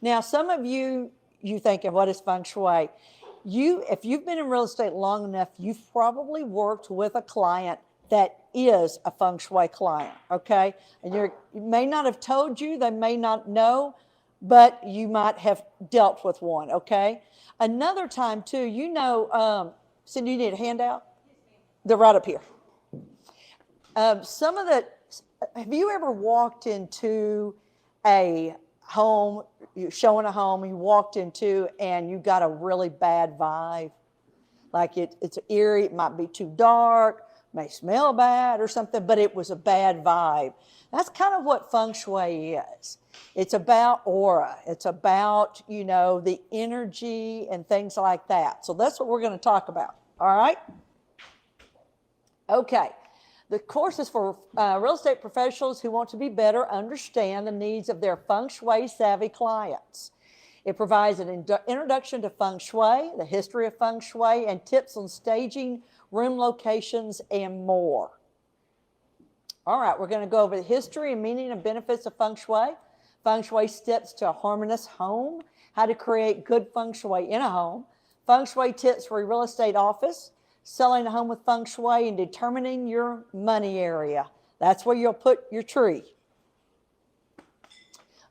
Now, some of you thinking, what is Feng Shui? If you've been in real estate long enough, you've probably worked with a client that is a Feng Shui client, okay? And you may not have told you, they may not know, but you might have dealt with one, okay? Another time too, Cindy, you need a handout? They're right up here. Have you ever walked into a home, you're showing a home you walked into and you got a really bad vibe? Like it's eerie, it might be too dark, may smell bad or something, but it was a bad vibe. That's kind of what Feng Shui is. It's about aura. It's about, the energy and things like that. So that's what we're going to talk about. All right? Okay. The course is for real estate professionals who want to be better understand the needs of their Feng Shui savvy clients. It provides an introduction to Feng Shui, the history of Feng Shui, and tips on staging, room locations, and more. All right, we're going to go over the history and meaning and benefits of Feng Shui, Feng Shui steps to a harmonious home, how to create good Feng Shui in a home, Feng Shui tips for a real estate office, selling a home with Feng Shui, and determining your money area. That's where you'll put your tree.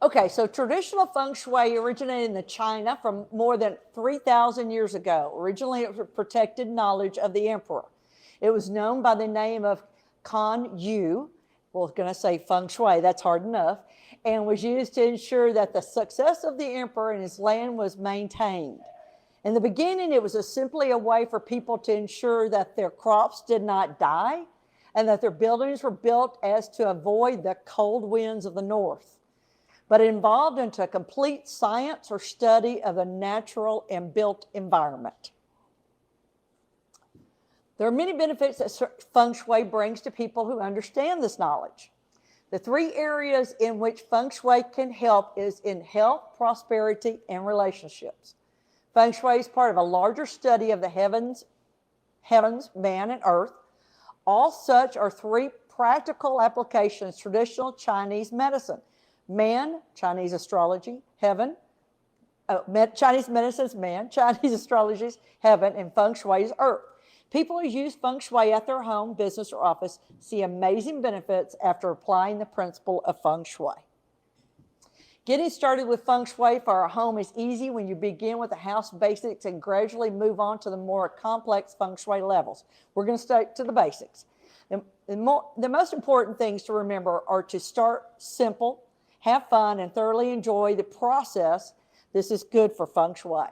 Okay, so traditional Feng Shui originated in China from more than 3,000 years ago. Originally, it was protected knowledge of the emperor. It was known by the name of Kan Yu. We're going to say Feng Shui, that's hard enough, and was used to ensure that the success of the emperor and his land was maintained. In the beginning, it was simply a way for people to ensure that their crops did not die and that their buildings were built as to avoid the cold winds of the north. But it evolved into a complete science or study of the natural and built environment. There are many benefits that Feng Shui brings to people who understand this knowledge. The three areas in which Feng Shui can help is in health, prosperity, and relationships. Feng Shui is part of a larger study of the heavens, man, and earth. All such are three practical applications: traditional Chinese medicine, man, Chinese astrology, heaven, Chinese medicine is man, Chinese astrology is heaven, and Feng Shui is earth. People who use Feng Shui at their home, business, or office see amazing benefits after applying the principle of Feng Shui. Getting started with Feng Shui for our home is easy when you begin with the house basics and gradually move on to the more complex Feng Shui levels. We're going to stick to the basics. The most important things to remember are to start simple, have fun, and thoroughly enjoy the process. This is good for Feng Shui.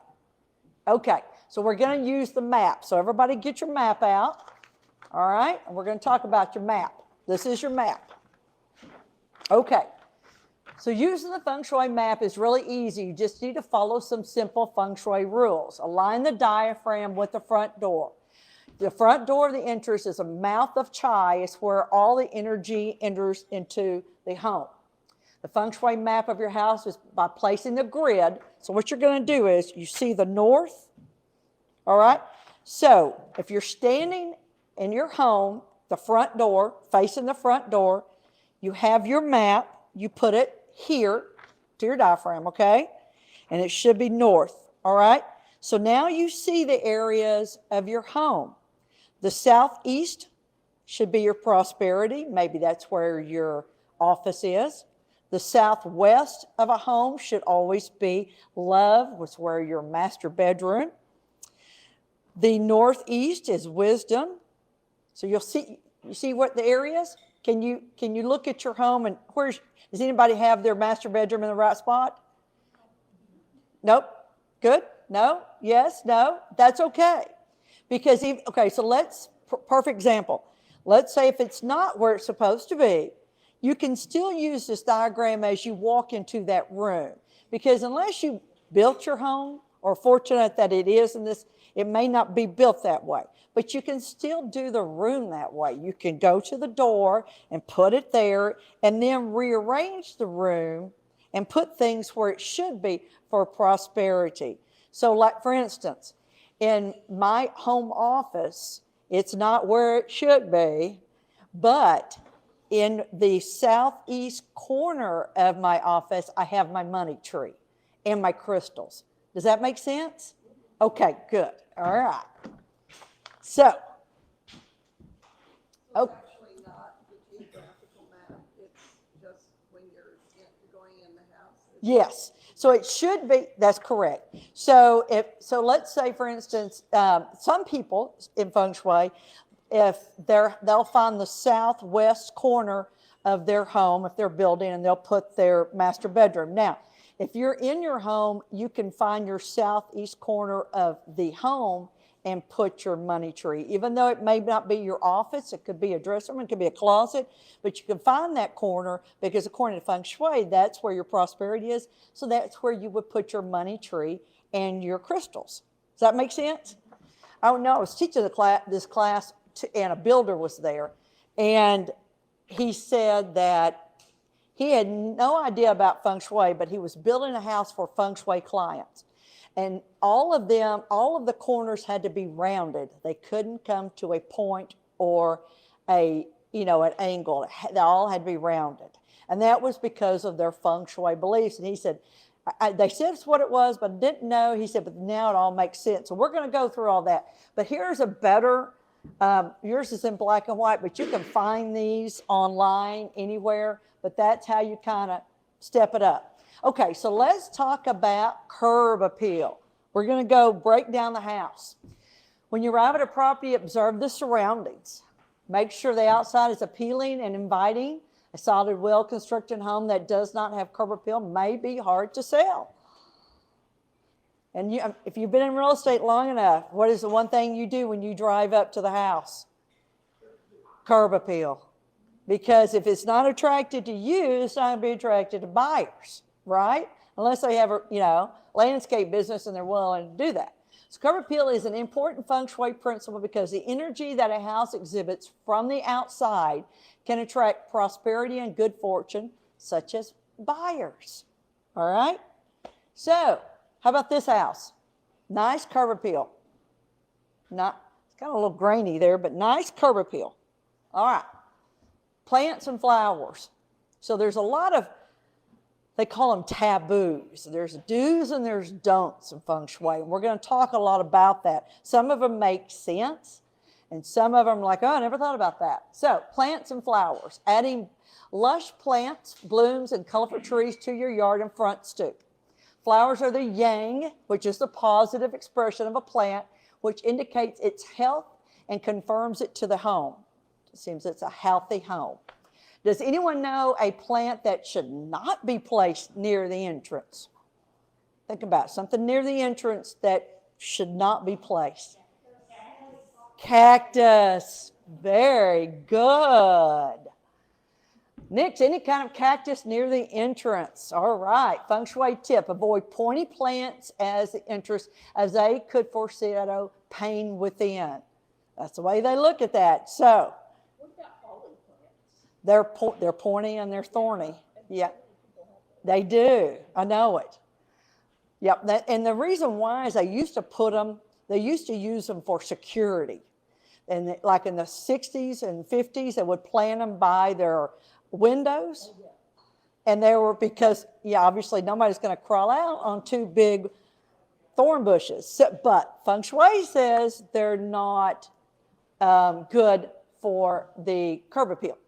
Okay, so we're going to use the map. So everybody get your map out. All right, and we're going to talk about your map. This is your map. Okay. So using the Feng Shui map is really easy. You just need to follow some simple Feng Shui rules. Align the diaphragm with the front door. The front door of the entrance is a mouth of Chai. It's where all the energy enters into the home. The Feng Shui map of your house is by placing the grid. So what you're going to do is you see the north, all right? So if you're standing in your home, the front door, facing the front door, you have your map. You put it here to your diaphragm, okay? And it should be north, all right? So now you see the areas of your home. The southeast should be your prosperity. Maybe that's where your office is. The southwest of a home should always be love, which is where your master bedroom. The northeast is wisdom. So you see what the areas? Can you look at your home and does anybody have their master bedroom in the right spot? Nope. Good? No? Yes? No? That's okay. Because, so perfect example. Let's say if it's not where it's supposed to be, you can still use this diagram as you walk into that room. Because unless you built your home or fortunate that it is in this, it may not be built that way. But you can still do the room that way. You can go to the door and put it there and then rearrange the room and put things where it should be for prosperity. So like for instance, in my home office, it's not where it should be, but in the southeast corner of my office, I have my money tree. and my crystals. Does that make sense? Okay, good. All right. So, oh. Actually not the geographical map, it's just when you're going in the house. Yes. So it should be, that's correct. So let's say, for instance, some people in Feng Shui, if they'll find the southwest corner of their home, if they're building, and they'll put their master bedroom. Now, if you're in your home, you can find your southeast corner of the home and put your money tree. Even though it may not be your office, it could be a dressing room, it could be a closet, but you can find that corner because according to Feng Shui, that's where your prosperity is. So that's where you would put your money tree and your crystals. Does that make sense? Oh no, I was teaching this class and a builder was there, and he said that he had no idea about Feng Shui, but he was building a house for Feng Shui clients. And all of the corners had to be rounded. They couldn't come to a point or an angle. They all had to be rounded. And that was because of their Feng Shui beliefs. And he said, they said it's what it was, but I didn't know. He said, but now it all makes sense. So we're going to go through all that. But here's a better, yours is in black and white, but you can find these online anywhere. But that's how you kind of step it up. Okay, so let's talk about curb appeal. We're going to go break down the house. When you arrive at a property, observe the surroundings. Make sure the outside is appealing and inviting. A solid, well-constructed home that does not have curb appeal may be hard to sell. And if you've been in real estate long enough, what is the one thing you do when you drive up to the house? Curb appeal. Because if it's not attracted to you, it's not going to be attracted to buyers, right? Unless they have a landscape business and they're willing to do that. So curb appeal is an important Feng Shui principle because the energy that a house exhibits from the outside can attract prosperity and good fortune, such as buyers. All right? So, how about this house? Nice curb appeal. It's kind of a little grainy there, but nice curb appeal. All right. Plants and flowers. So there's a lot of, they call them taboos. There's do's and there's don'ts in Feng Shui. And we're going to talk a lot about that. Some of them make sense, and some of them are like, oh, I never thought about that. So plants and flowers. Adding lush plants, blooms, and colorful trees to your yard and front stoop. Flowers are the yang, which is the positive expression of a plant, which indicates its health and confirms it to the home. It seems it's a healthy home. Does anyone know a plant that should not be placed near the entrance? Think about it. Something near the entrance that should not be placed. Cactus. Very good. Next, any kind of cactus near the entrance. All right. Feng Shui tip. Avoid pointy plants as the entrance, as they could foreshadow pain within. That's the way they look at that. So, they're pointy and they're thorny. Yeah, they do. I know it. Yep. And the reason why is they used to use them for security. And like in the 60s and 50s, they would plant them by their windows. And they were because, obviously nobody's going to crawl out on two big thorn bushes. So, but Feng Shui says they're not good for the curb appeal.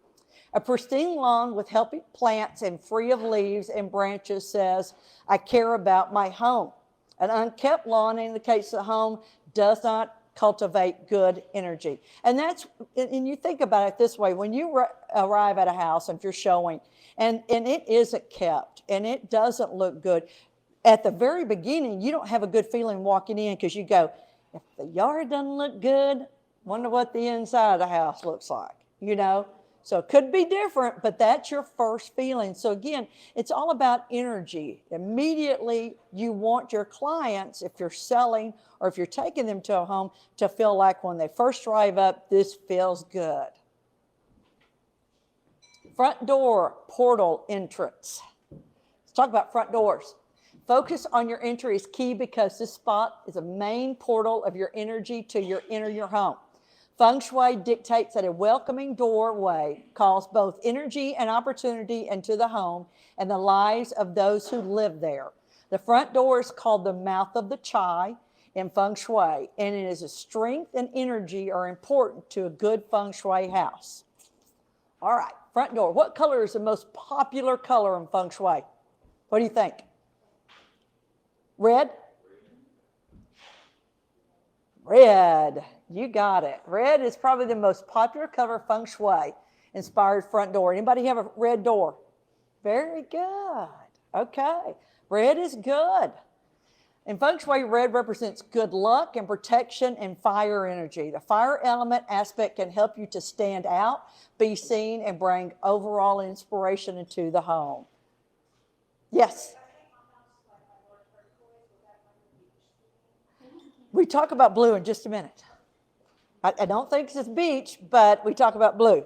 A pristine lawn with healthy plants and free of leaves and branches says, I care about my home. An unkept lawn indicates the home does not cultivate good energy. And you think about it this way, when you arrive at a house, if you're showing, and it isn't kept, and it doesn't look good, at the very beginning, you don't have a good feeling walking in because you go, if the yard doesn't look good, wonder what the inside of the house looks like, So it could be different, but that's your first feeling. So again, it's all about energy. Immediately, you want your clients, if you're selling or if you're taking them to a home, to feel like when they first drive up, this feels good. Front door, portal entrance. Let's talk about front doors. Focus on your entry is key because this spot is a main portal of your energy to enter your home. Feng Shui dictates that a welcoming doorway calls both energy and opportunity into the home and the lives of those who live there. The front door is called the mouth of the chai in Feng Shui, and it is a strength and energy are important to a good Feng Shui house. All right, front door. What color is the most popular color in Feng Shui? What do you think? Red? Red. You got it. Red is probably the most popular color Feng Shui inspired front door. Anybody have a red door? Very good. Okay. Red is good. In Feng Shui, red represents good luck and protection and fire energy. The fire element aspect can help you to stand out, be seen, and bring overall inspiration into the home. Yes? We talk about blue in just a minute. I don't think it's beach, but we talk about blue.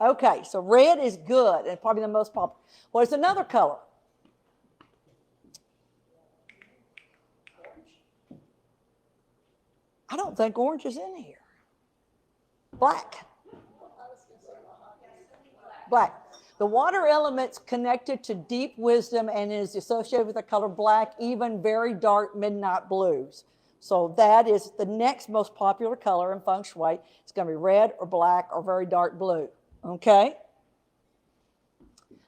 Okay, so red is good and probably the most popular. What is another color? I don't think orange is in here. Black. Black. The water element's connected to deep wisdom and is associated with the color black, even very dark midnight blues. So that is the next most popular color in Feng Shui. It's going to be red or black or very dark blue. Okay?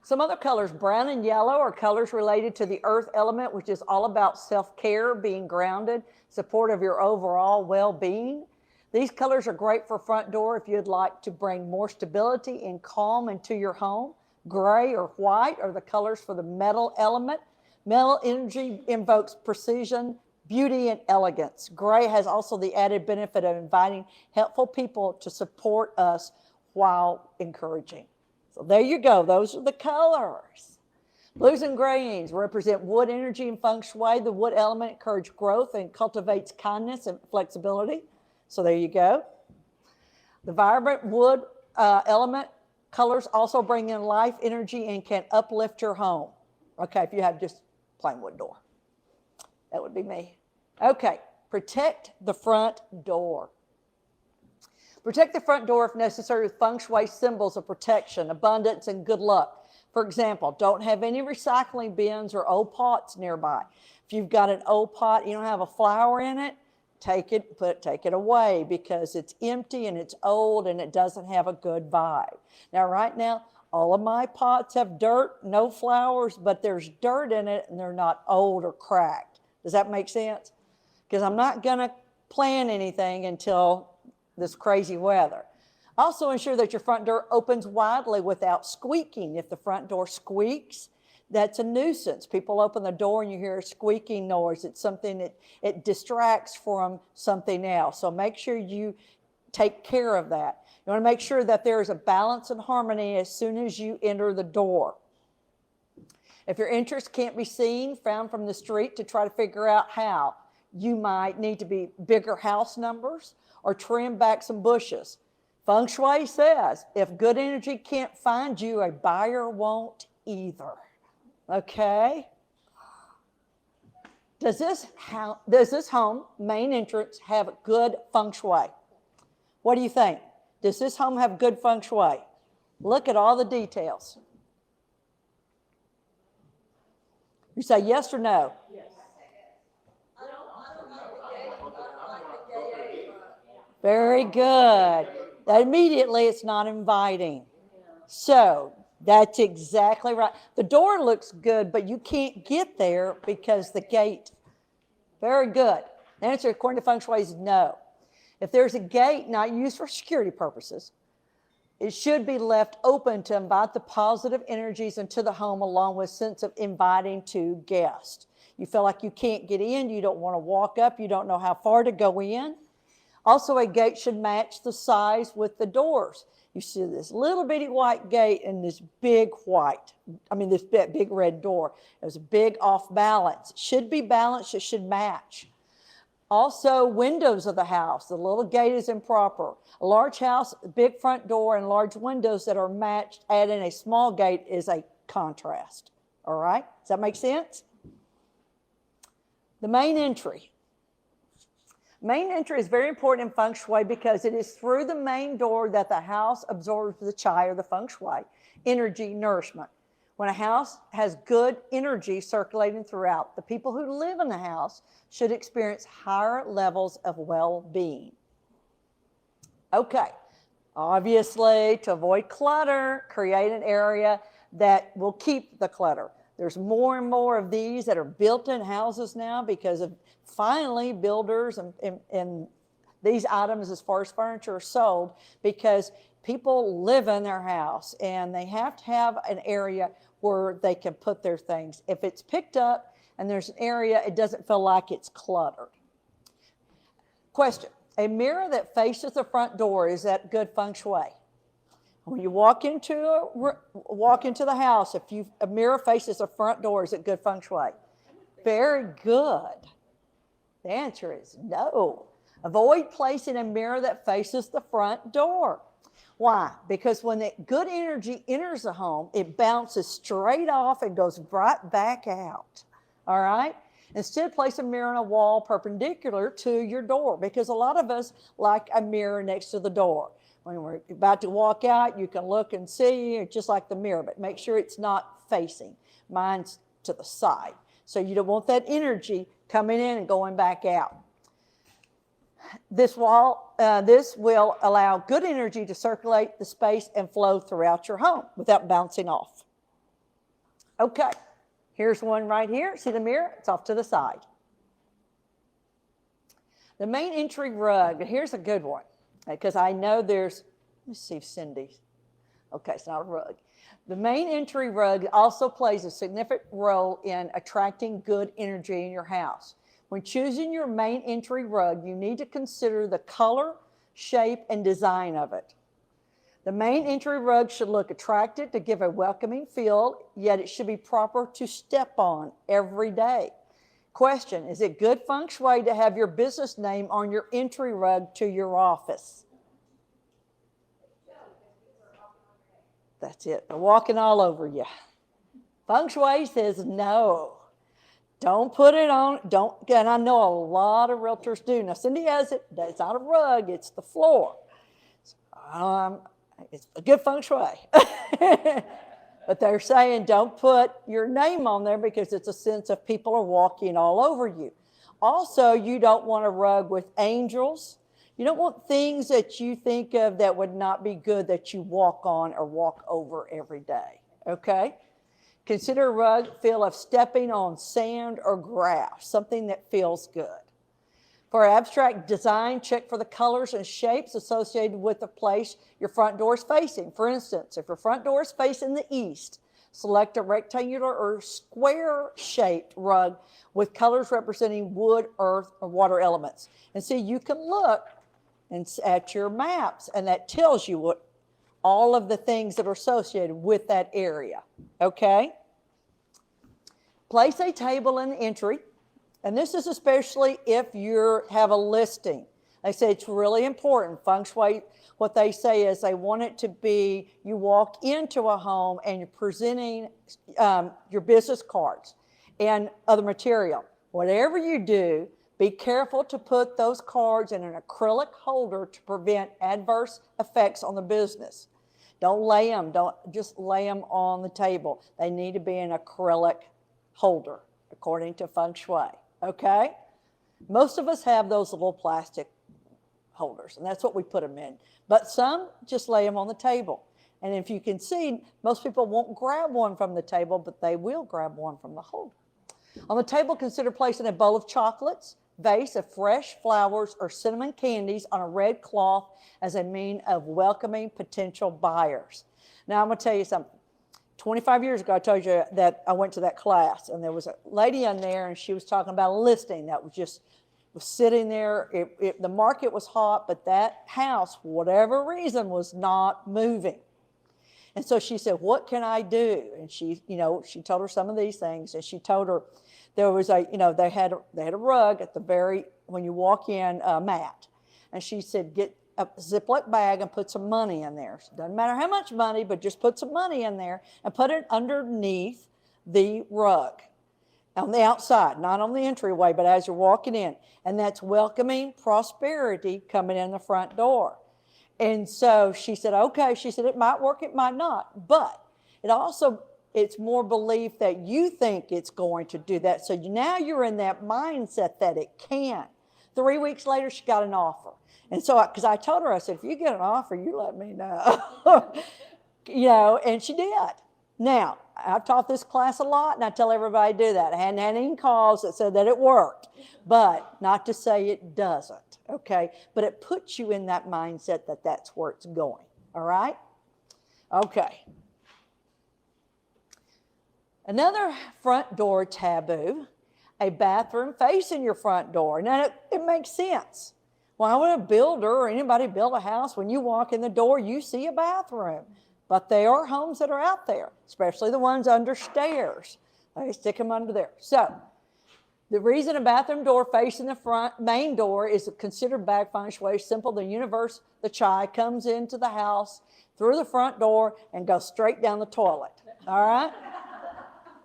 Some other colors, brown and yellow, are colors related to the earth element, which is all about self-care, being grounded, support of your overall well-being. These colors are great for front door if you'd like to bring more stability and calm into your home. Gray or white are the colors for the metal element. Metal energy invokes precision, beauty, and elegance. Gray has also the added benefit of inviting helpful people to support us while encouraging. So there you go. Those are the colors. Blues and greens represent wood energy in Feng Shui. The wood element encourages growth and cultivates kindness and flexibility. So there you go. The vibrant wood element colors also bring in life energy and can uplift your home. Okay, if you have just plain wood door. That would be me. Okay, protect the front door. Protect the front door if necessary with Feng Shui symbols of protection, abundance, and good luck. For example, don't have any recycling bins or old pots nearby. If you've got an old pot, you don't have a flower in it, take it away because it's empty and it's old and it doesn't have a good vibe. Now, right now, all of my pots have dirt, no flowers, but there's dirt in it and they're not old or cracked. Does that make sense? Because I'm not going to plant anything until this crazy weather. Also ensure that your front door opens widely without squeaking. If the front door squeaks, that's a nuisance. People open the door and you hear a squeaking noise. It's something that it distracts from something else. So make sure you take care of that. You want to make sure that there is a balance and harmony as soon as you enter the door. If your interest can't be seen, found from the street to try to figure out how, you might need to be bigger house numbers or trim back some bushes. Feng Shui says, if good energy can't find you, a buyer won't either. Okay? Does this home, main entrance, have good Feng Shui? What do you think? Does this home have good Feng Shui? Look at all the details. You say yes or no? Yes. Very good. That immediately it's not inviting. So that's exactly right. The door looks good, but you can't get there because the gate. Very good. The answer according to Feng Shui is no. If there's a gate not used for security purposes, it should be left open to invite the positive energies into the home along with a sense of inviting to guests. You feel like you can't get in, you don't want to walk up, you don't know how far to go in. Also, a gate should match the size with the doors. You see this little bitty white gate and this big this big red door. It was a big off balance. It should be balanced, it should match. Also, windows of the house. The little gate is improper. A large house, big front door, and large windows that are matched, adding a small gate is a contrast. All right? Does that make sense? The main entry. Main entry is very important in Feng Shui because it is through the main door that the house absorbs the Qi or the Feng Shui energy nourishment. When a house has good energy circulating throughout, the people who live in the house should experience higher levels of well-being. Okay, obviously, to avoid clutter, create an area that will keep the clutter. There's more and more of these that are built in houses now because of finally builders and these items as far as furniture are sold because people live in their house and they have to have an area where they can put their things. If it's picked up and there's an area, it doesn't feel like it's cluttered. Question, a mirror that faces the front door, is that good feng shui? When you walk into the house, if a mirror faces the front door, is it good feng shui? Very good. The answer is no. Avoid placing a mirror that faces the front door. Why? Because when the good energy enters the home, it bounces straight off and goes right back out. All right? Instead, place a mirror on a wall perpendicular to your door because a lot of us like a mirror next to the door. When we're about to walk out, you can look and see, just like the mirror, but make sure it's not facing. Mine's to the side. So you don't want that energy coming in and going back out. This will allow good energy to circulate the space and flow throughout your home without bouncing off. Okay, here's one right here. See the mirror? It's off to the side. The main entry rug, here's a good one because I know there's, let me see if Cindy's, okay, it's not a rug. The main entry rug also plays a significant role in attracting good energy in your house. When choosing your main entry rug, you need to consider the color, shape, and design of it. The main entry rug should look attractive to give a welcoming feel, yet it should be proper to step on every day. Question, is it good feng shui to have your business name on your entry rug to your office? That's it. They're walking all over you. Feng shui says no. Don't put it on, and I know a lot of realtors do. Now, Cindy has it, it's not a rug, it's the floor. It's a good feng shui. But they're saying don't put your name on there because it's a sense of people are walking all over you. Also, you don't want a rug with angels. You don't want things that you think of that would not be good that you walk on or walk over every day, okay? Consider a rug feel of stepping on sand or grass, something that feels good. For abstract design, check for the colors and shapes associated with the place your front door is facing. For instance, if your front door is facing the east, select a rectangular or square-shaped rug with colors representing wood, earth, or water elements. And see, you can look at your maps, and that tells you what all of the things that are associated with that area, okay? Place a table in the entry, and this is especially if you have a listing. They say it's really important. Feng Shui, what they say is they want it to be, you walk into a home and you're presenting your business cards and other material. Whatever you do, be careful to put those cards in an acrylic holder to prevent adverse effects on the business. Don't lay them, don't just lay them on the table. They need to be an acrylic holder, according to Feng Shui, okay? Most of us have those little plastic holders, and that's what we put them in. But some just lay them on the table. And if you can see, most people won't grab one from the table, but they will grab one from the holder. On the table, consider placing a bowl of chocolates, vase of fresh flowers, or cinnamon candies on a red cloth as a means of welcoming potential buyers. Now, I'm going to tell you something. 25 years ago, I told you that I went to that class, and there was a lady in there, and she was talking about a listing that was sitting there. The market was hot, but that house, for whatever reason, was not moving. And so she said, what can I do? And she told her some of these things, and she told her there was they had a rug at the very, when you walk in, mat. And she said, get a Ziploc bag and put some money in there. So it doesn't matter how much money, but just put some money in there and put it underneath the rug on the outside, not on the entryway, but as you're walking in. And that's welcoming prosperity coming in the front door. And so she said, okay, she said, it might work, it might not, but it also It's more belief that you think it's going to do that. So now you're in that mindset that it can. 3 weeks later, she got an offer. And so, because I told her, I said, if you get an offer, you let me know. And she did. Now, I've taught this class a lot, and I tell everybody to do that. I hadn't had any calls that said that it worked, but not to say it doesn't, okay? But it puts you in that mindset that that's where it's going, all right? Okay. Another front door taboo, a bathroom facing your front door. Now, it makes sense. Why would a builder or anybody build a house, when you walk in the door, you see a bathroom? But there are homes that are out there, especially the ones under stairs. They stick them under there. So, the reason a bathroom door facing the front main door is considered bad feng shui is simple. The universe, the chai, comes into the house through the front door and goes straight down the toilet. All right?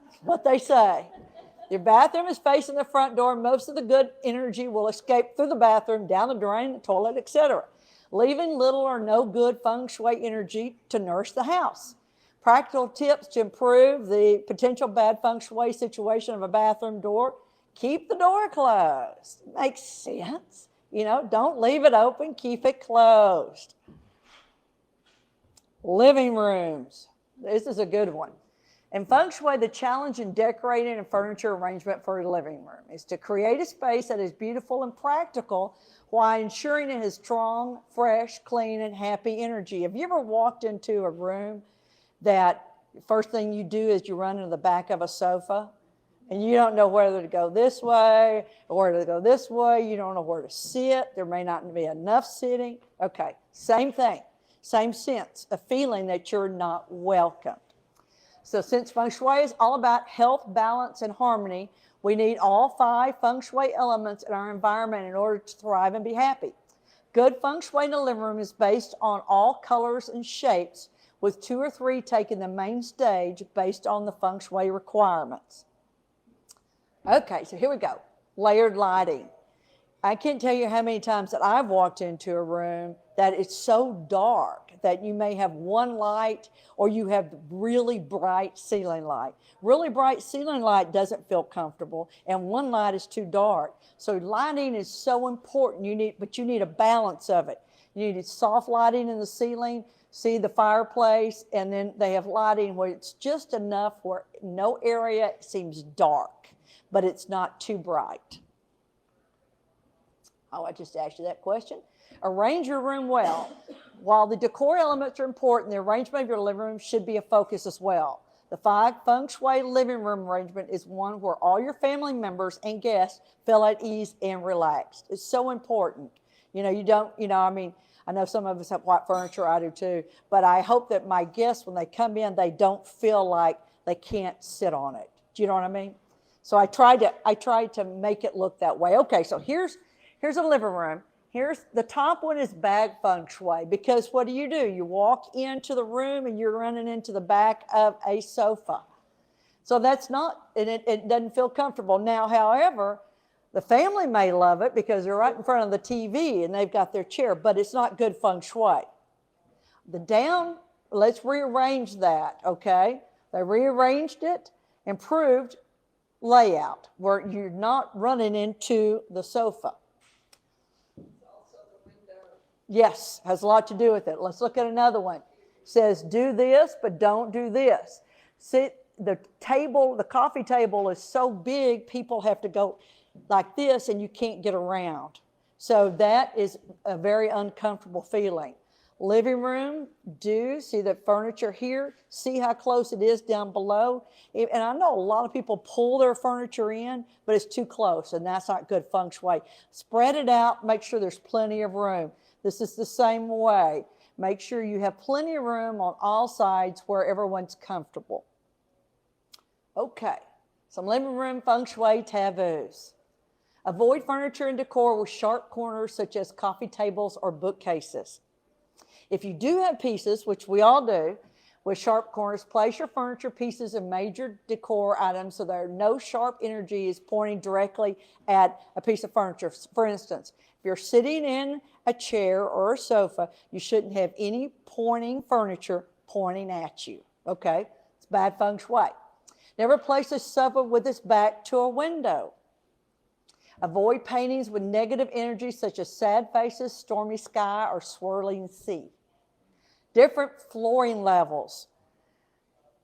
That's what they say. Your bathroom is facing the front door. Most of the good energy will escape through the bathroom, down the drain, the toilet, etc., leaving little or no good feng shui energy to nourish the house. Practical tips to improve the potential bad feng shui situation of a bathroom door: keep the door closed. Makes sense. Don't leave it open, keep it closed. Living rooms. This is a good one. In feng shui, the challenge in decorating and furniture arrangement for a living room is to create a space that is beautiful and practical while ensuring it has strong, fresh, clean, and happy energy. Have you ever walked into a room that first thing you do is you run into the back of a sofa and you don't know whether to go this way or whether to go this way? You don't know where to sit. There may not be enough sitting. Okay, same thing, same sense, a feeling that you're not welcomed. So since feng shui is all about health, balance, and harmony, we need all 5 feng shui elements in our environment in order to thrive and be happy. Good feng shui in the living room is based on all colors and shapes, with 2 or 3 taking the main stage based on the feng shui requirements. Okay, so here we go. Layered lighting. I can't tell you how many times that I've walked into a room that it's so dark that you may have one light or you have really bright ceiling light. Really bright ceiling light doesn't feel comfortable, and one light is too dark. So lighting is so important, but you need a balance of it. You need soft lighting in the ceiling, see the fireplace, and then they have lighting where it's just enough where no area seems dark, but it's not too bright. Oh, I just asked you that question. Arrange your room well. While the decor elements are important, the arrangement of your living room should be a focus as well. The 5 feng shui living room arrangement is one where all your family members and guests feel at ease and relaxed. It's so important. I know some of us have white furniture, I do too, but I hope that my guests, when they come in, they don't feel like they can't sit on it. Do you know what I mean? So I tried to make it look that way. Okay, so here's a living room. Here's the top one is bag feng shui, because what do? You walk into the room and you're running into the back of a sofa. So that's not, and it doesn't feel comfortable. Now, however, the family may love it because they're right in front of the TV and they've got their chair, but it's not good feng shui. Let's rearrange that, okay? They rearranged it, improved layout where you're not running into the sofa. Yes, has a lot to do with it. Let's look at another one. It says, do this, but don't do this. See, the coffee table is so big, people have to go like this and you can't get around. So that is a very uncomfortable feeling. Living room, see the furniture here, see how close it is down below. And I know a lot of people pull their furniture in, but it's too close, and that's not good feng shui. Spread it out, make sure there's plenty of room. This is the same way. Make sure you have plenty of room on all sides where everyone's comfortable. Okay, some living room feng shui taboos. Avoid furniture and decor with sharp corners such as coffee tables or bookcases. If you do have pieces, which we all do, with sharp corners, place your furniture pieces and major decor items so there are no sharp energy is pointing directly at a piece of furniture. For instance, if you're sitting in a chair or a sofa, you shouldn't have any pointing furniture pointing at you, okay? It's bad feng shui. Never place a sofa with its back to a window. Avoid paintings with negative energy such as sad faces, stormy sky, or swirling sea. Different flooring levels.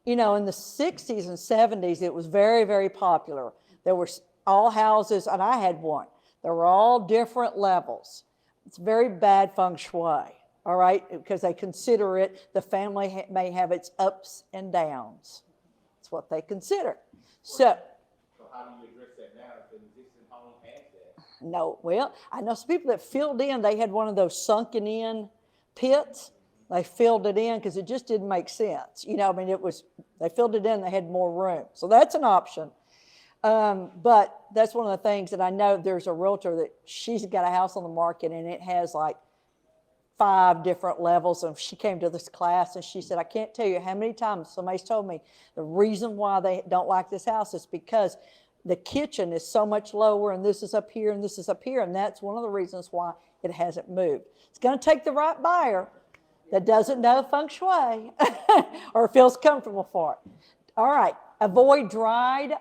You know, in the 60s and 70s, it was very, very popular. There were all houses, and I had one. They were all different levels. It's very bad feng shui, all right, because they consider it, the family may have its ups and downs. That's what they consider. So how do you address that now if an existing home has that? No, well, I know some people that filled in, they had one of those sunken in pits. They filled it in because it just didn't make sense. You know, I mean, they filled it in, they had more room. So that's an option. But that's one of the things that I know there's a realtor that she's got a house on the market and it has like 5 different levels. And she came to this class and she said, I can't tell you how many times somebody's told me the reason why they don't like this house is because the kitchen is so much lower and this is up here and this is up here. And that's one of the reasons why it hasn't moved. It's going to take the right buyer that doesn't know feng shui or feels comfortable for it. All right. Avoid dried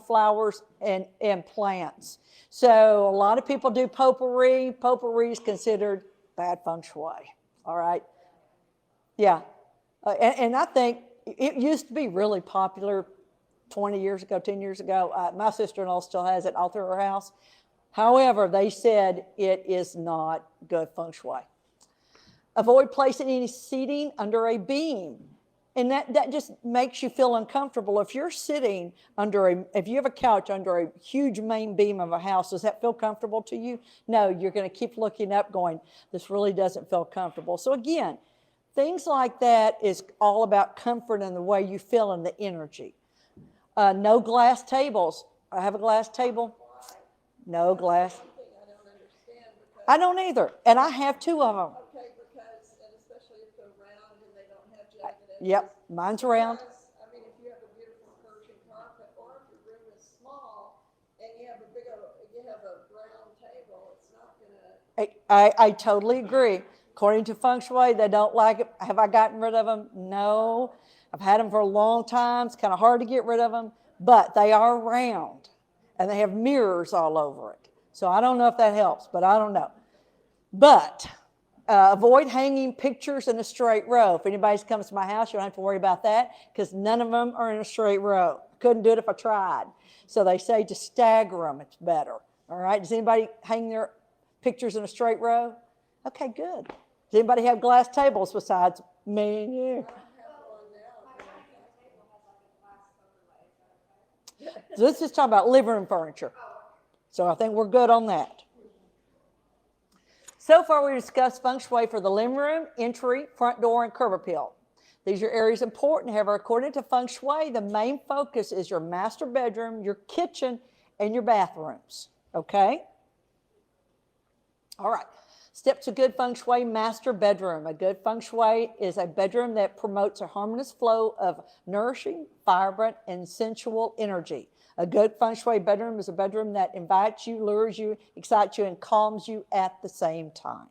flowers and plants. So a lot of people do potpourri. Potpourri is considered bad feng shui. All right. Yeah. And I think it used to be really popular 20 years ago, 10 years ago. My sister-in-law still has it all through her house. However, they said it is not good feng shui. Avoid placing any seating under a beam. And that just makes you feel uncomfortable. If you're sitting if you have a couch under a huge main beam of a house, does that feel comfortable to you? No, you're going to keep looking up going, this really doesn't feel comfortable. So again, things like that is all about comfort and the way you feel in the energy. No glass tables. I have a glass table. No glass. I don't either. And I have 2 of them. Okay, because, and especially if they're round and they don't have jagged edges. Yep, mine's round. Because, I mean, if you have a beautiful Persian carpet, or if your room is small and you have a round table, it's not gonna. I totally agree. According to feng shui, they don't like it. Have I gotten rid of them? No. I've had them for a long time. It's kind of hard to get rid of them, but they are round and they have mirrors all over it. So I don't know if that helps, but I don't know. But avoid hanging pictures in a straight row. If anybody comes to my house, you don't have to worry about that because none of them are in a straight row. Couldn't do it if I tried. So they say to stagger them, it's better. All right, does anybody hang their pictures in a straight row? Okay, good. Does anybody have glass tables besides me and you? So let's just talk about living room furniture. So I think we're good on that. So far we discussed feng shui for the living room, entry, front door, and curb appeal. These are areas important. However, according to feng shui, the main focus is your master bedroom, your kitchen, and your bathrooms. Okay? All right. Steps to good feng shui master bedroom. A good feng shui is a bedroom that promotes a harmonious flow of nourishing, vibrant, and sensual energy. A good feng shui bedroom is a bedroom that invites you, lures you, excites you, and calms you at the same time.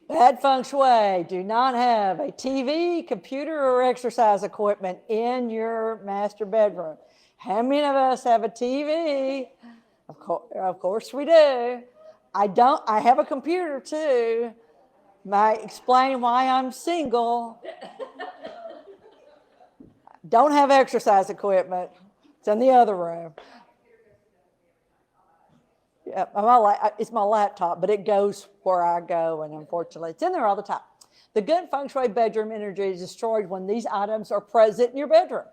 Bad feng shui. Do not have a TV, computer, or exercise equipment in your master bedroom. How many of us have a TV? Of course we do. I have a computer too. Might explain why I'm single. Don't have exercise equipment. It's in the other room. Yeah, it's my laptop, but it goes where I go, and unfortunately, it's in there all the time. The good feng shui bedroom energy is destroyed when these items are present in your bedroom.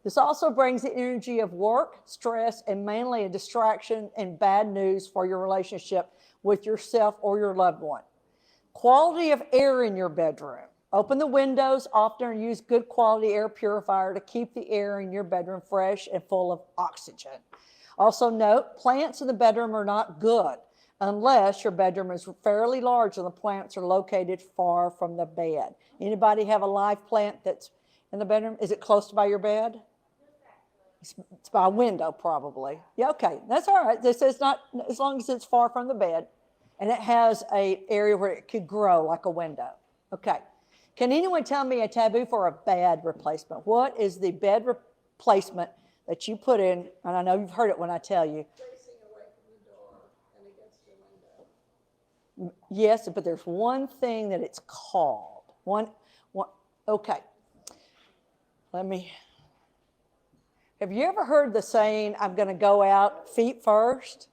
This also brings the energy of work, stress, and mainly a distraction and bad news for your relationship with yourself or your loved one. Quality of air in your bedroom. Open the windows often and use good quality air purifier to keep the air in your bedroom fresh and full of oxygen. Also note, plants in the bedroom are not good unless your bedroom is fairly large and the plants are located far from the bed. Anybody have a live plant that's in the bedroom? Is it close by your bed? It's by a window, probably. Yeah, okay, that's all right. This is not, as long as it's far from the bed, and it has an area where it could grow like a window. Okay. Can anyone tell me a taboo for a bed replacement? What is the bed replacement that you put in? And I know you've heard it when I tell you. Facing away from the door and against the window. Yes, but there's one thing that it's called. One, okay. Have you ever heard the saying, I'm going to go out feet first?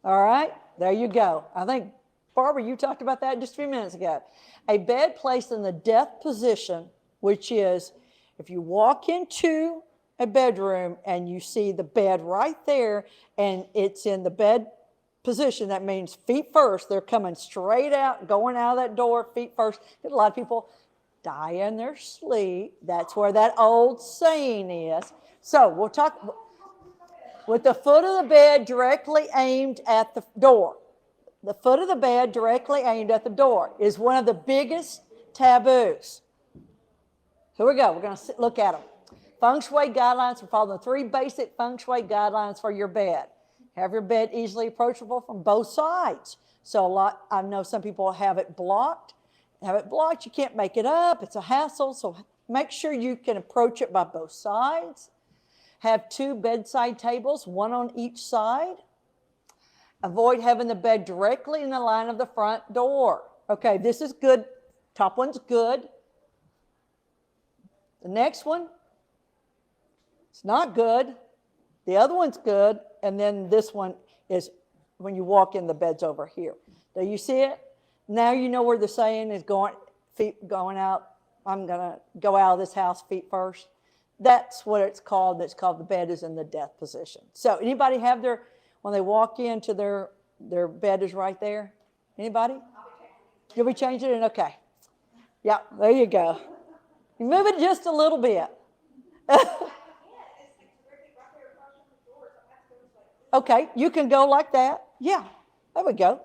All right, there you go. I think, Barbara, you talked about that just a few minutes ago. A bed placed in the death position, which is if you walk into a bedroom and you see the bed right there and it's in the bed position, that means feet first. They're coming straight out, going out of that door, feet first. A lot of people die in their sleep. That's where that old saying is. So we'll talk with the foot of the bed directly aimed at the door. The foot of the bed directly aimed at the door is one of the biggest taboos. Here we go. We're going to look at them. Feng Shui guidelines. We're following the 3 basic Feng Shui guidelines for your bed. Have your bed easily approachable from both sides. So I know some people have it blocked. You can't make it up. It's a hassle. So make sure you can approach it by both sides. Have 2 bedside tables, 1 on each side. Avoid having the bed directly in the line of the front door. Okay, this is good. Top one's good. The next one, it's not good. The other one's good. And then this one is when you walk in, the bed's over here. Do you see it? Now you know where the saying is going, feet going out. I'm going to go out of this house feet first. That's what it's called. It's called the bed is in the death position. So anybody have when they walk into their bed is right there? Anybody? You'll be changing it? Okay. Yeah, there you go. You move it just a little bit. Okay, you can go like that. Yeah, there we go.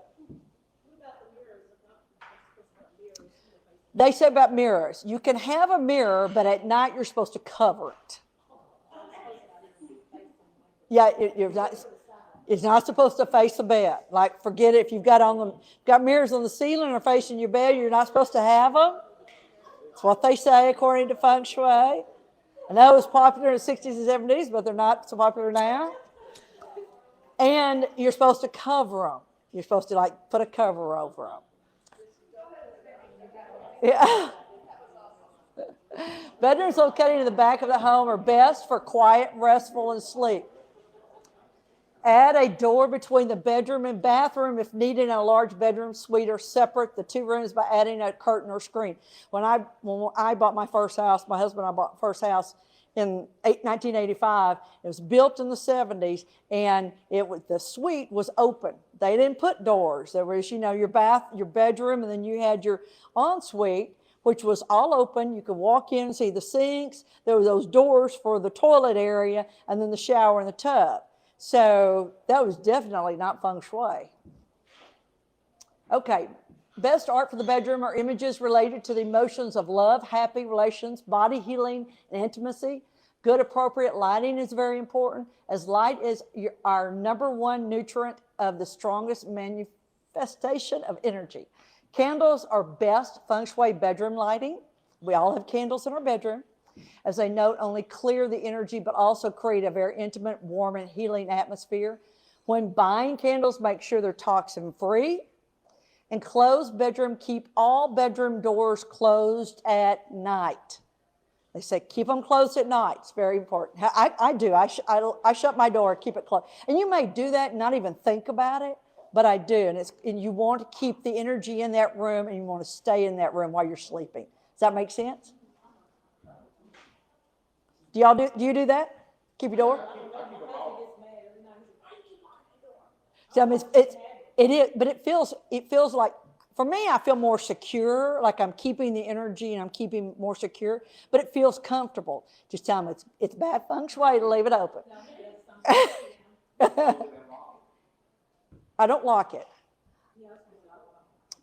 They say about mirrors. You can have a mirror, but at night you're supposed to cover it. Yeah, it's not supposed to face the bed. Like, forget it. If you've got mirrors on the ceiling or facing your bed, you're not supposed to have them. That's what they say according to Feng Shui. I know it was popular in the 60s and 70s, but they're not so popular now. And you're supposed to cover them. You're supposed to put a cover over them. Yeah. Bedrooms located in the back of the home are best for quiet, restful, and sleep. Add a door between the bedroom and bathroom if needed in a large bedroom suite, or separate the 2 rooms by adding a curtain or screen. When I bought my first house, my husband and I bought the first house in 1985. It was built in the 70s, and the suite was open. They didn't put doors. There was, your bedroom, and then you had your ensuite, which was all open. You could walk in and see the sinks. There were those doors for the toilet area, and then the shower and the tub. So that was definitely not Feng Shui. Okay, best art for the bedroom are images related to the emotions of love, happy relations, body healing, and intimacy. Good appropriate lighting is very important, as light is our #1 nutrient of the strongest manifestation of energy. Candles are best Feng Shui bedroom lighting. We all have candles in our bedroom. As they note, only clear the energy, but also create a very intimate, warm, and healing atmosphere. When buying candles, make sure they're toxin-free. And closed bedroom, keep all bedroom doors closed at night. They say keep them closed at night. It's very important. I do. I shut my door, keep it closed. And you may do that and not even think about it, but I do. And you want to keep the energy in that room, and you want to stay in that room while you're sleeping. Does that make sense? Do you do that? Keep your door? So, I mean, it is, but it feels like, for me, I feel more secure, like I'm keeping the energy and I'm keeping more secure, but it feels comfortable. Just tell them it's bad Feng Shui to leave it open. I don't lock it.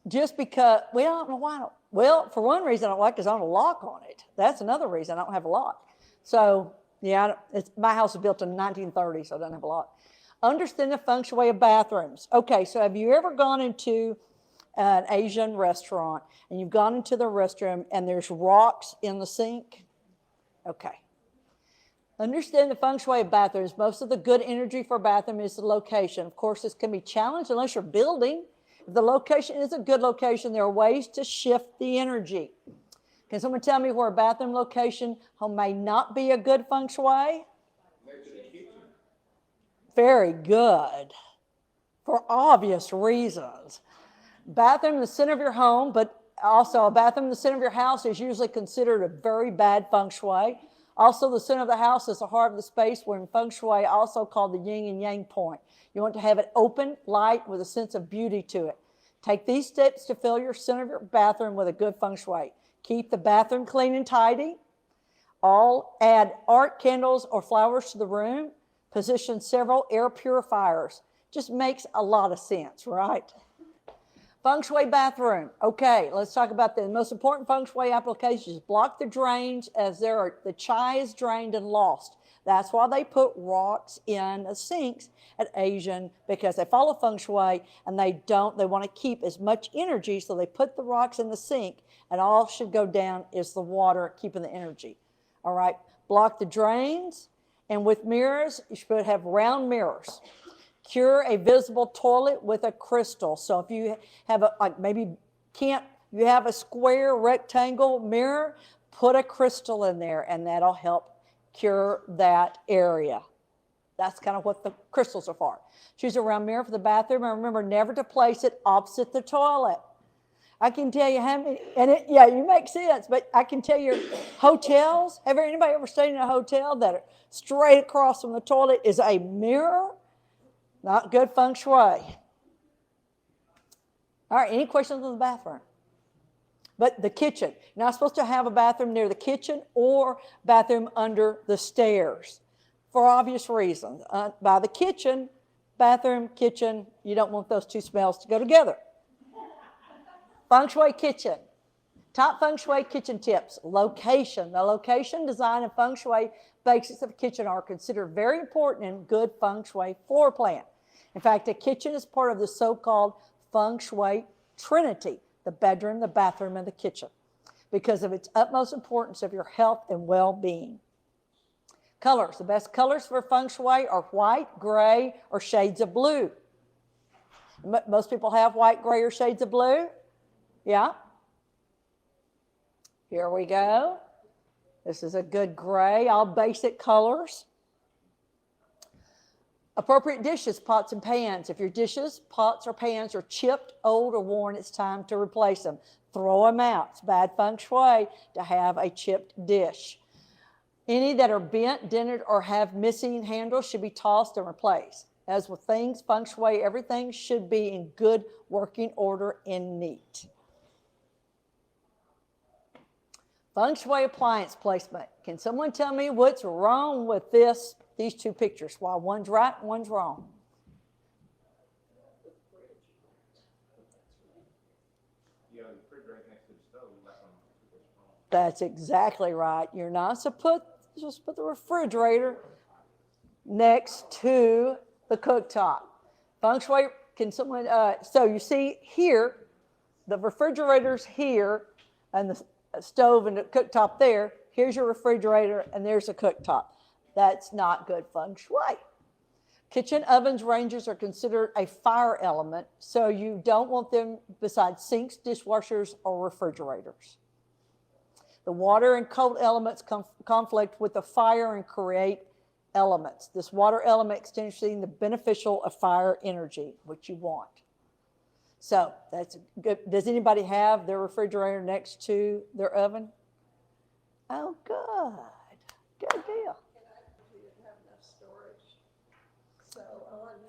Just because, I don't know why. Well, for one reason I don't like it is I don't have a lock on it. That's another reason I don't have a lock. So, yeah, my house was built in 1930, so I don't have a lock. Understand the Feng Shui of bathrooms. Okay, so have you ever gone into an Asian restaurant and you've gone into the restroom and there's rocks in the sink? Okay. Understand the feng shui of bathrooms. Most of the good energy for a bathroom is the location. Of course, this can be challenged unless you're building. If the location is a good location, there are ways to shift the energy. Can someone tell me where a bathroom location may not be a good feng shui? Next to the kitchen. Very good. For obvious reasons. Bathroom in the center of your home, but also a bathroom in the center of your house is usually considered a very bad feng shui. Also, the center of the house is the heart of the space, where in feng shui, also called the yin and yang point. You want to have it open, light, with a sense of beauty to it. Take these steps to fill your center of your bathroom with a good feng shui. Keep the bathroom clean and tidy. Add art candles or flowers to the room. Position several air purifiers. Just makes a lot of sense, right? Feng shui bathroom. Okay, let's talk about the most important feng shui applications. Block the drains as the chai is drained and lost. That's why they put rocks in the sinks at Asian, because they follow feng shui and they want to keep as much energy, so they put the rocks in the sink and all should go down is the water keeping the energy. All right, block the drains, and with mirrors, you should have round mirrors. Cure a visible toilet with a crystal. So if you have you have a square rectangle mirror, put a crystal in there and that'll help cure that area. That's kind of what the crystals are for. Choose a round mirror for the bathroom, and remember never to place it opposite the toilet. I can tell you how many, you make sense, but I can tell you hotels, anybody ever stayed in a hotel that straight across from the toilet is a mirror? Not good feng shui. All right, any questions on the bathroom? But the kitchen. You're not supposed to have a bathroom near the kitchen or bathroom under the stairs for obvious reasons. By the kitchen, bathroom, kitchen, you don't want those two smells to go together. Feng shui kitchen. Top feng shui kitchen tips. Location. The location, design, and feng shui basics of a kitchen are considered very important in good feng shui floor plan. In fact, a kitchen is part of the so-called feng shui trinity, the bedroom, the bathroom, and the kitchen, because of its utmost importance of your health and well-being. Colors. The best colors for feng shui are white, gray, or shades of blue. Most people have white, gray, or shades of blue. Yeah? Here we go. This is a good gray, all basic colors. Appropriate dishes, pots, and pans. If your dishes, pots, or pans are chipped, old, or worn, it's time to replace them. Throw them out. It's bad feng shui to have a chipped dish. Any that are bent, dented, or have missing handles should be tossed and replaced. As with things, feng shui, everything should be in good working order and neat. Feng shui appliance placement. Can someone tell me what's wrong with these two pictures? Why one's right and one's wrong? Yeah, the refrigerator next to the stove, like on the wrong. That's exactly right. You're not supposed to put the refrigerator next to the cooktop. Feng shui, can someone, so you see here, the refrigerator's here, and the stove and the cooktop there. Here's your refrigerator, and there's the cooktop. That's not good feng shui. Kitchen ovens, ranges are considered a fire element, so you don't want them beside sinks, dishwashers, or refrigerators. The water and cold elements conflict with the fire and create elements. This water element extinguishing the beneficial of fire energy, which you want. So that's good. Does anybody have their refrigerator next to their oven? Oh, good. Good deal.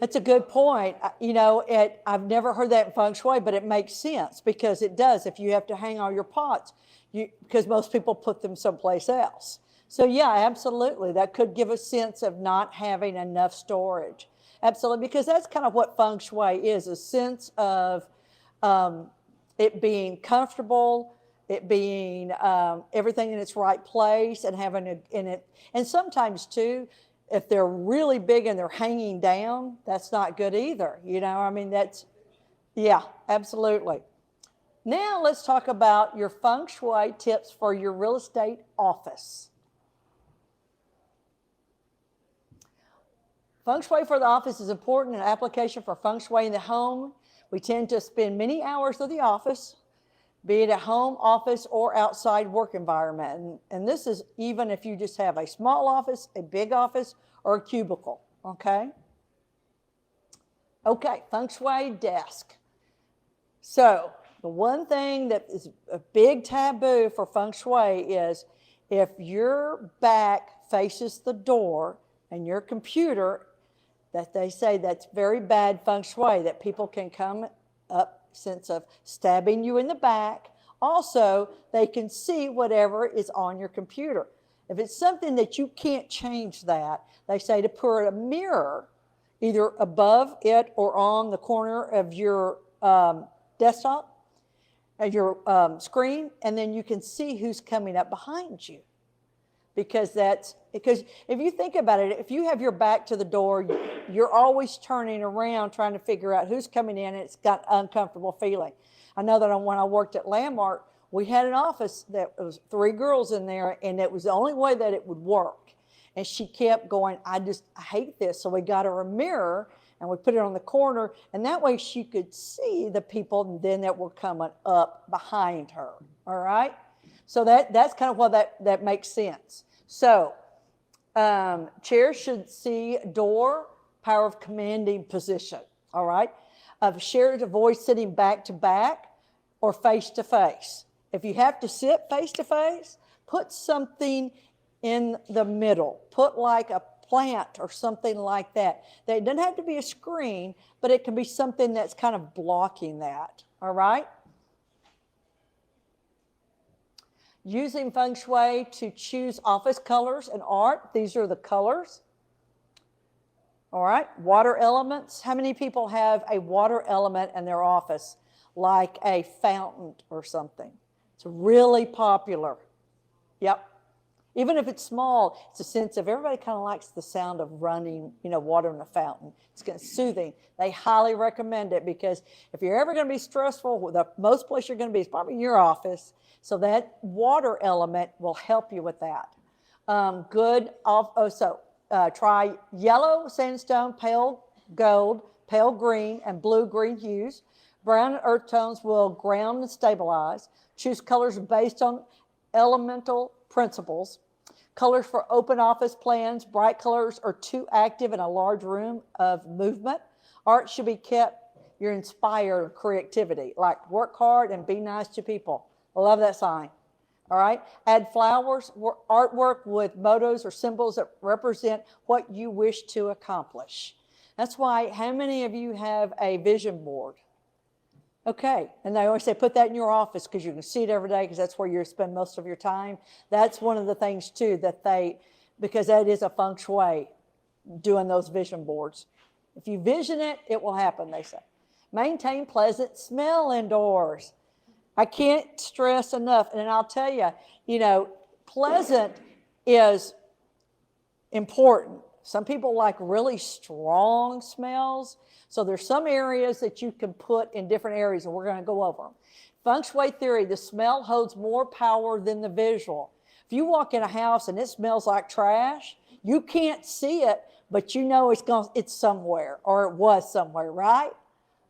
That's a good point. I've never heard that in feng shui, but it makes sense because it does. If you have to hang all your pots, because most people put them someplace else. So yeah, absolutely. That could give a sense of not having enough storage. Absolutely, because that's kind of what feng shui is, a sense of it being comfortable, it being everything in its right place, and having in it. And sometimes too, if they're really big and they're hanging down, that's not good either. That's, yeah, absolutely. Now let's talk about your Feng Shui tips for your real estate office. Feng Shui for the office is important in application for Feng Shui in the home. We tend to spend many hours at the office, be it a home, office, or outside work environment. And this is even if you just have a small office, a big office, or a cubicle, okay? Okay, Feng Shui desk. So the one thing that is a big taboo for Feng Shui is if your back faces the door and your computer, that they say that's very bad Feng Shui, that people can come up sense of stabbing you in the back. Also, they can see whatever is on your computer. If it's something that you can't change that, they say to put a mirror either above it or on the corner of your desktop, of your screen, and then you can see who's coming up behind you. Because if you think about it, if you have your back to the door, you're always turning around trying to figure out who's coming in, and it's got an uncomfortable feeling. I know that when I worked at Landmark, we had an office that was 3 girls in there, and it was the only way that it would work. And she kept going, I hate this. So we got her a mirror, and we put it on the corner, and that way she could see the people then that were coming up behind her, all right? So that's kind of why that makes sense. So chairs should see door, power of commanding position, all right? Chairs avoid sitting back to back or face to face. If you have to sit face to face, put something in the middle. Put like a plant or something like that. It doesn't have to be a screen, but it can be something that's kind of blocking that, all right? Using Feng Shui to choose office colors and art. These are the colors. All right, water elements. How many people have a water element in their office, like a fountain or something? It's really popular. Yep. Even if it's small, it's a sense of everybody kind of likes the sound of running, water in a fountain. It's soothing. They highly recommend it because if you're ever going to be stressful, the most place you're going to be is probably your office. So that water element will help you with that. Try yellow sandstone, pale gold, pale green, and blue-green hues. Brown and earth tones will ground and stabilize. Choose colors based on elemental principles. Colors for open office plans. Bright colors are too active in a large room of movement. Art should be kept your inspired creativity, like work hard and be nice to people. I love that sign. All right. Add flowers, artwork with mottos or symbols that represent what you wish to accomplish. That's why, how many of you have a vision board? Okay. And they always say, put that in your office because you can see it every day because that's where you spend most of your time. That's one of the things, too, because that is a Feng Shui, doing those vision boards. If you vision it, it will happen, they say. Maintain pleasant smell indoors. I can't stress enough, and I'll tell you, pleasant is important. Some people like really strong smells, so there's some areas that you can put in different areas, and we're going to go over them. Feng Shui theory, the smell holds more power than the visual. If you walk in a house and it smells like trash, you can't see it, but you know it's somewhere, or it was somewhere, right?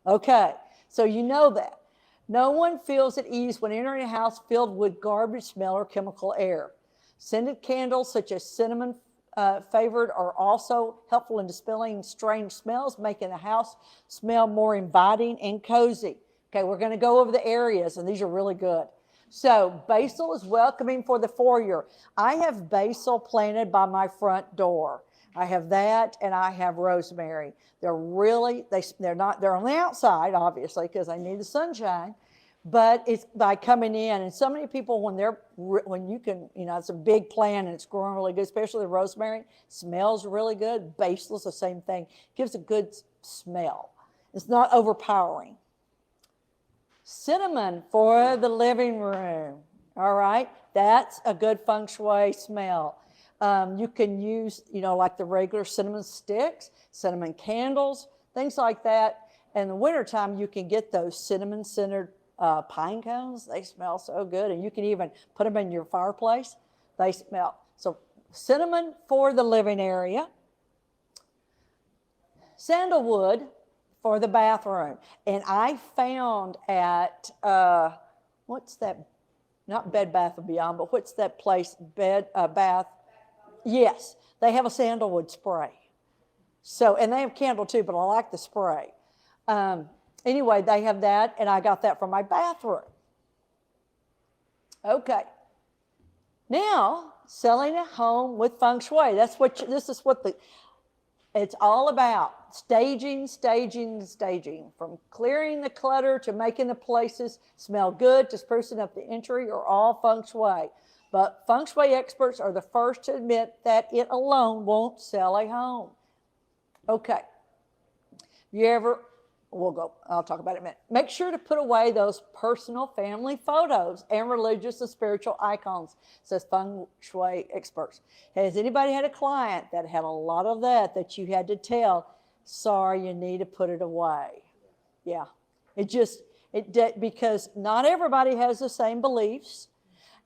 Okay, so you know that. No one feels at ease when entering a house filled with garbage smell or chemical air. Scented candles such as cinnamon flavored are also helpful in dispelling strange smells, making the house smell more inviting and cozy. Okay, we're going to go over the areas, and these are really good. So basil is welcoming for the foyer. I have basil planted by my front door. I have that, and I have rosemary. They're on the outside, obviously, because I need the sunshine, but it's by coming in. And so many people, when you can, it's a big plant and it's growing really good, especially the rosemary, smells really good. Basil's the same thing. Gives a good smell. It's not overpowering. Cinnamon for the living room. All right, that's a good Feng Shui smell. You can use, like the regular cinnamon sticks, cinnamon candles, things like that. In the wintertime, you can get those cinnamon-scented pine cones. They smell so good, and you can even put them in your fireplace. They smell. So cinnamon for the living area. Sandalwood for the bathroom. And I found at, what's that? Not Bed Bath & Beyond, but what's that place? Bath. Yes, they have a sandalwood spray. So, and they have candle too, but I like the spray. Anyway, they have that, and I got that for my bathroom. Okay. Now, selling a home with Feng Shui. This is what it's all about. Staging, staging, staging. From clearing the clutter to making the places smell good to sprucing up the entry are all Feng Shui. But Feng Shui experts are the first to admit that it alone won't sell a home. Okay. I'll talk about it in a minute. Make sure to put away those personal family photos and religious and spiritual icons, says Feng Shui experts. Has anybody had a client that had a lot of that you had to tell, sorry, you need to put it away? Yeah. Because not everybody has the same beliefs.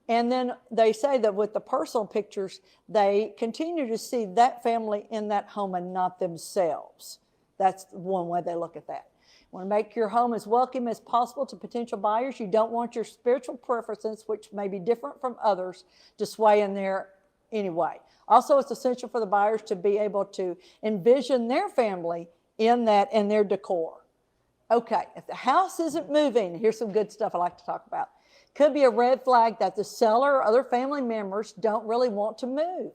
And then they say that with the personal pictures, they continue to see that family in that home and not themselves. That's one way they look at that. You want to make your home as welcome as possible to potential buyers. You don't want your spiritual preferences, which may be different from others, to sway in there anyway. Also, it's essential for the buyers to be able to envision their family in their decor. Okay, if the house isn't moving, here's some good stuff I like to talk about. Could be a red flag that the seller or other family members don't really want to move.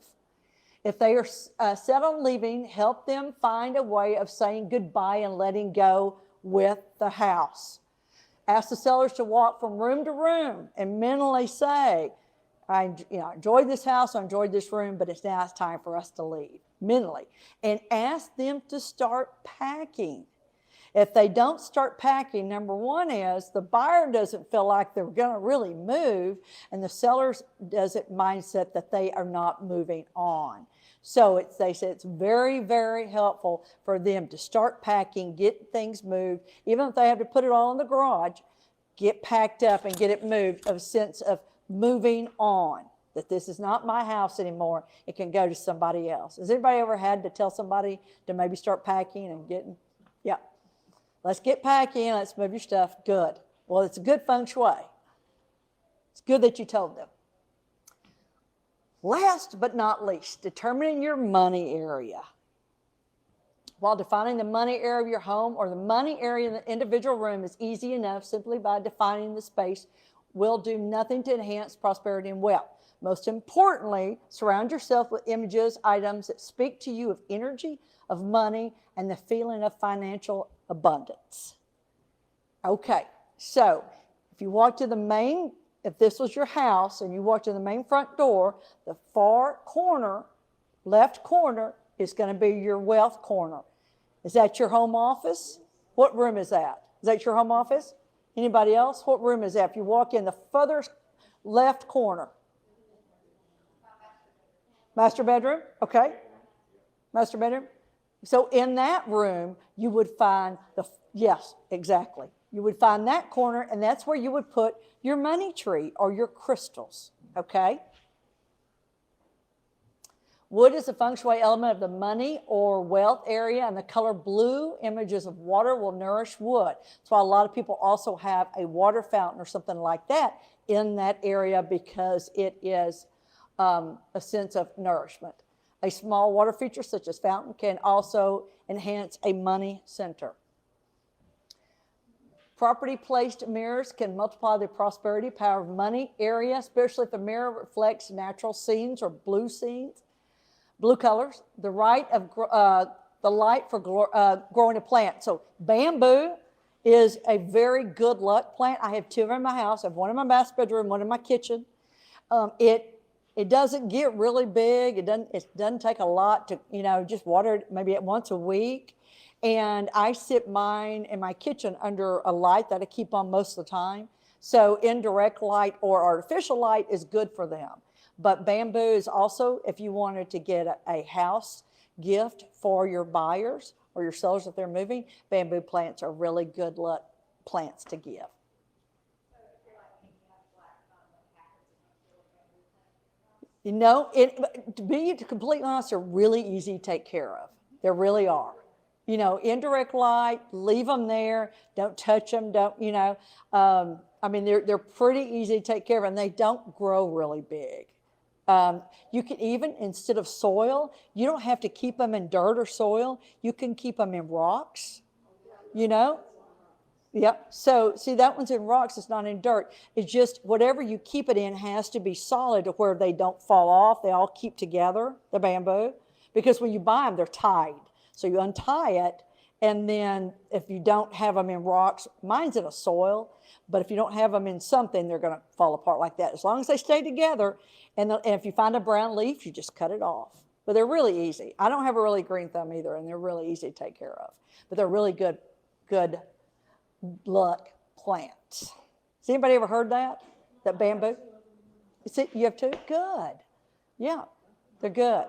If they are set on leaving, help them find a way of saying goodbye and letting go with the house. Ask the sellers to walk from room to room and mentally say, I enjoyed this house, I enjoyed this room, but it's time for us to leave, mentally. And ask them to start packing. If they don't start packing, number one is the buyer doesn't feel like they're going to really move, and the sellers doesn't mindset that they are not moving on. So they say it's very, very helpful for them to start packing, get things moved, even if they have to put it all in the garage, get packed up and get it moved, a sense of moving on, that this is not my house anymore. It can go to somebody else. Has anybody ever had to tell somebody to maybe start packing and getting, yeah. Let's get packing, let's move your stuff. Good. Well, it's a good Feng Shui. It's good that you told them. Last but not least, determining your money area. While defining the money area of your home or the money area in the individual room is easy enough, simply by defining the space will do nothing to enhance prosperity and wealth. Most importantly, surround yourself with images, items that speak to you of energy, of money, and the feeling of financial abundance. Okay, so if you walk to the main, if this was your house and you walk to the main front door, the far corner, left corner, is going to be your wealth corner. Is that your home office? What room is that? Is that your home office? Anybody else? What room is that? If you walk in the furthest left corner. Master bedroom? Okay. Master bedroom? So in that room, you would find yes, exactly. You would find that corner, and that's where you would put your money tree or your crystals, okay? Wood is a Feng Shui element of the money or wealth area, and the color blue, images of water, will nourish wood. That's why a lot of people also have a water fountain or something like that in that area, because it is a sense of nourishment. A small water feature such as fountain can also enhance a money center. Properly placed mirrors can multiply the prosperity power of money area, especially if the mirror reflects natural scenes or blue scenes, blue colors. The light for growing a plant. So bamboo is a very good luck plant. I have two of them in my house. I have one in my master bedroom, one in my kitchen. It doesn't get really big. It doesn't take a lot to, just water it maybe once a week. And I sit mine in my kitchen under a light that I keep on most of the time. So indirect light or artificial light is good for them. But bamboo is also, if you wanted to get a house gift for your buyers or your sellers if they're moving, bamboo plants are really good luck plants to give. You know, to be completely honest, they're really easy to take care of. They really are. You know, indirect light, leave them there. Don't touch them. Don't, you know. I mean, they're pretty easy to take care of, and they don't grow really big. You can even, instead of soil, you don't have to keep them in dirt or soil. You can keep them in rocks, you know. Yep. So, see, that one's in rocks. It's not in dirt. It's just whatever you keep it in has to be solid to where they don't fall off. They all keep together, the bamboo, because when you buy them, they're tied. So you untie it, and then if you don't have them in rocks, mine's in a soil, but if you don't have them in something, they're going to fall apart like that. As long as they stay together, and if you find a brown leaf, you just cut it off. But they're really easy. I don't have a really green thumb either, and they're really easy to take care of. But they're really good luck plants. Has anybody ever heard that? That bamboo? You have two? Good. Yeah, they're good.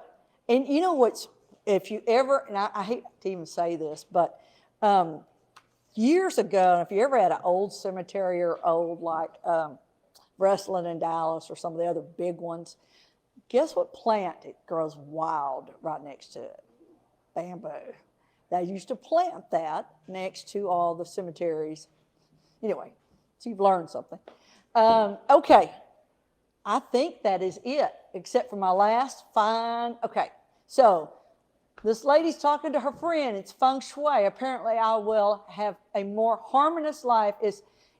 And you know what's, if you ever, and I hate to even say this, but years ago, if you ever had an old cemetery or old like Wrestling in Dallas or some of the other big ones, guess what plant it grows wild right next to it? Bamboo. They used to plant that next to all the cemeteries. Anyway, so you've learned something. Okay, I think that is it, except for my last fine. Okay, so this lady's talking to her friend. It's Feng Shui. Apparently, I will have a more harmonious life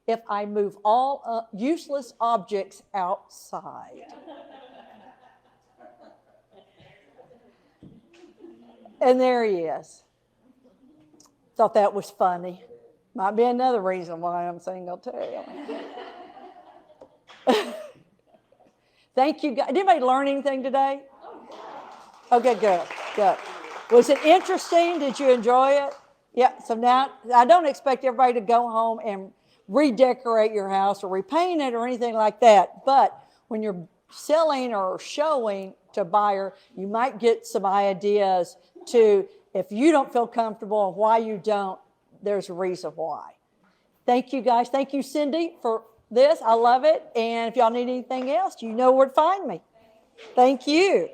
if I move all useless objects outside. And there he is. Thought that was funny. Might be another reason why I'm single too. Thank you guys. Did anybody learn anything today? Okay, good. Was it interesting? Did you enjoy it? Yeah, so now I don't expect everybody to go home and redecorate your house or repaint it or anything like that. But when you're selling or showing to a buyer, you might get some ideas to, if you don't feel comfortable and why you don't, there's a reason why. Thank you guys. Thank you, Cindy, for this. I love it. And if y'all need anything else, you know where to find me. Thank you.